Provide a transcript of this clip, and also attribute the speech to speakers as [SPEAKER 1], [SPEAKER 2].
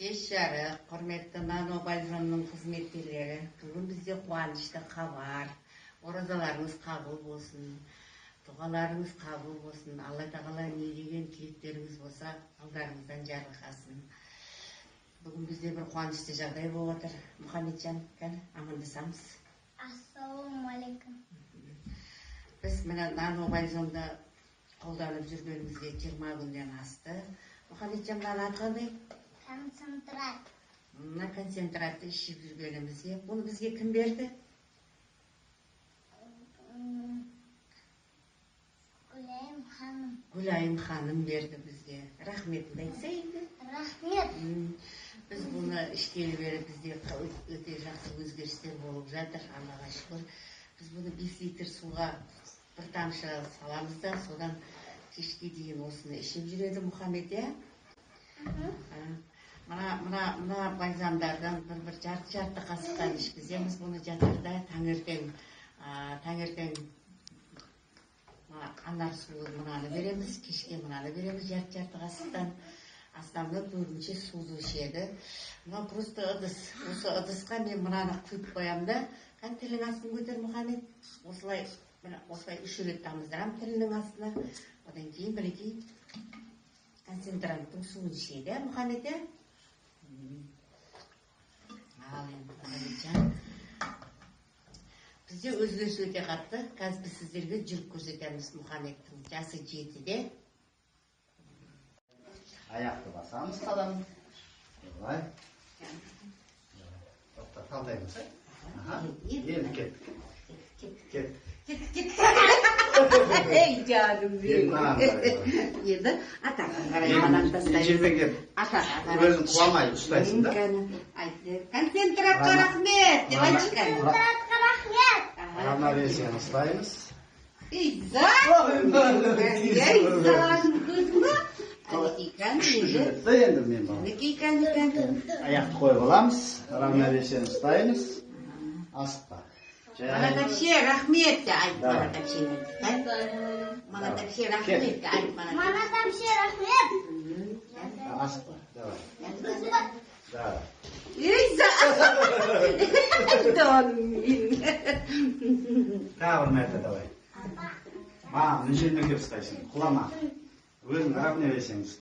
[SPEAKER 1] Кеш жарық, құрметті Нано Бальзамның қызметкерлері, бүгін бізде қуанышты хабар. Оразаларыңыз қабыл болсын, дұғаларыңыз қабыл болсын. Алла тағала не деген тілектеріңіз болса, алдарыңыздан жарылқасын. Бүгін бізде бір қуанышты жағдай болып отыр. Мұхамеджан, амандасамыз.
[SPEAKER 2] Ассалаумалейкум.
[SPEAKER 1] Біз мына Нано Бальзамды қолданып жүргенімізге 20 күнден асты. Мұхамеджан, мына аты қандай?
[SPEAKER 2] Концентрат.
[SPEAKER 1] Мына концентратты ішіп жүргенімізге. Оны бізге кім берді?
[SPEAKER 2] Гүлайым ханым.
[SPEAKER 1] Гүлайым ханым берді бізге. Рахметімді айтса енді.
[SPEAKER 2] Рахмет.
[SPEAKER 1] Біз бұны ішкелі бері бізде өте жақсы өзгерістер болып жатыр. Аллаға шүкір. Біз бұны 5 литр суға бір тамшы саламыз да, содан кешке дейін осыны ішіп жүреді Мұхаммед, иә? Мына бальзамдардан бір жарты қасықтан ішкіземіз. Бұны жатырда таңертең анар суы мынаны береміз, кешке мынаны береміз жарты қасықтан. Основной көбінше суды ішеді. Мына просто ыдыс. Осы ыдысқа мен мынаны құйып қоямын да, тілінің астын көтер Мұхаммед. Осылай 3 рет тамыздырам тілінің астына. Одан кейін бірекей концентранттың суын ішеді, Мұхаммед, иә? Ал енді Мұхамеджан. Бізде өзгеріс өте қатты. Қазір біз сіздерге жүріп көрсетеміз. Мұхаммедтің жасы 7-де.
[SPEAKER 3] Аяқты басамыз қаламыз. Олай. Тоқта талдаймыз. Енді кеттік.
[SPEAKER 1] Ей, жаным benim. Енді атаға қарай маған тастаймыз.
[SPEAKER 3] Жербеге өзің құламай ұстайсың да.
[SPEAKER 1] Концентратқа рахмет, девочка.
[SPEAKER 2] Концентратқа рахмет.
[SPEAKER 3] Равновесиені ұстаймыз.
[SPEAKER 1] Иза! Изаның көзі ма?
[SPEAKER 3] Енді мен бұл. Аяқты қойып аламыз. Равновесиені ұстаймыз. Асықпа.
[SPEAKER 1] Mana tafsir rahmet de ayt mana tafsirni. Mana tafsir rahmet de ayt mana.
[SPEAKER 2] Mana tafsir rahmet.
[SPEAKER 3] Асықпа. Давай.
[SPEAKER 1] İza! Donmin.
[SPEAKER 3] Тағы бір мәрте давай. Маған мына жеріне келіп ұстайсың. Құлама. Өзің равновесиеңді